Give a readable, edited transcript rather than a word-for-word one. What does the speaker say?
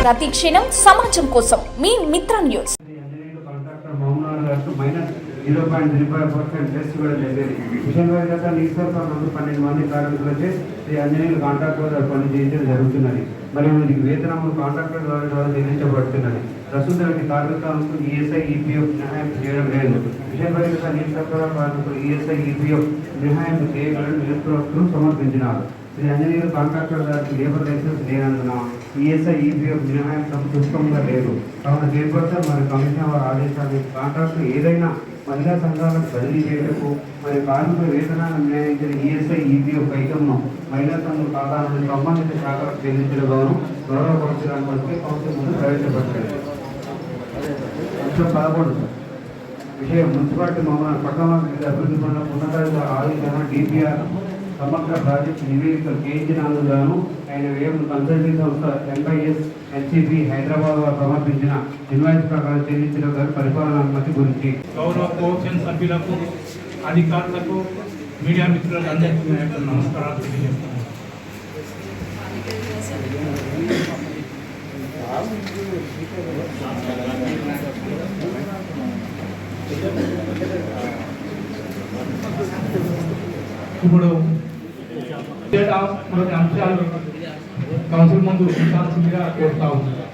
ప్రతి క్షణం సమాజం కోసం మీ మిత్ర న్యూస్. 0.35% టెస్ట్ కూడా చేసేది. మిషన్ వైద్యత నిశ్శబ్దం 12 మంది కార్మికులచే శ్రీ ఆంజనేయులు కాంట్రాక్టర్ ద్వారా పని చేయించడం జరుగుతున్నది. మరియు వీరికి వేతనము కాంట్రాక్టర్ ద్వారా చెల్లించబడుతున్నది. ప్రస్తుతం కార్మికులకు ఈఎస్ఐ ఈపీఎఫ్ మినహాయింపు చేయడం లేదు. మిషన్ వైద్యత నిశ్శబ్ద కార్మికులు ఈఎస్ఐ ఈపీఎఫ్ మినహాయింపు చేయగలని నిరుద్యోగులు సమర్పించినారు. శ్రీ ఆంజనేయులు కాంట్రాక్టర్ గారికి లేబర్ లైసెన్స్ లేనందున ఈఎస్ఐ ఈపీఎఫ్ మినహాయింపు సుష్టంగా లేదు. కావున చైర్పర్సన్ మరియు కమిషనర్ వారి ఆదేశాలు కాంట్రాక్టర్ ఏదైనా మహిళా సంఘాలకు బదిలీ చేయటకు మరియు కార్మికుల వేతనాన్ని నిర్ణయించిన ఈఎస్ఐ ఈపీఎఫ్ ఐటమ్ను మహిళా సంఘం ఖాతా నుండి సంబంధిత శాఖలకు చెల్లించడం గౌరవపరచడానికి వస్తే కౌన్సిల్ ముందు ప్రవేశపెట్టారు. 11 విషయం మున్సిపాలిటీ మమ్మల్ని పట్టణాభివృద్ధి అభివృద్ధి పనుల ఉన్నతాధికారుల ఆదేశం డిపిఆర్ సమగ్ర ప్రాజెక్టు నివేదికలు చేయించినందుకు ఆయన వ్యయం కన్సల్టింగ్ సంస్థ ఎంఐఎస్ ఎన్సిపి హైదరాబాద్ వారు సమర్పించిన ఇన్వాయిస్ ప్రకారం చెల్లించిన గారి పరిపాలన అనుమతి గురించి గౌరవ కోఆప్షన్ సభ్యులకు అధికారులకు మీడియా మిత్రులకు అందరికీ నమస్కారాలు తెలియజేస్తున్నాను. ఇప్పుడు అంశాలు కౌన్సిల్ ముందు ఉంచాల్సిందిగా కోరుతా ఉన్నాను.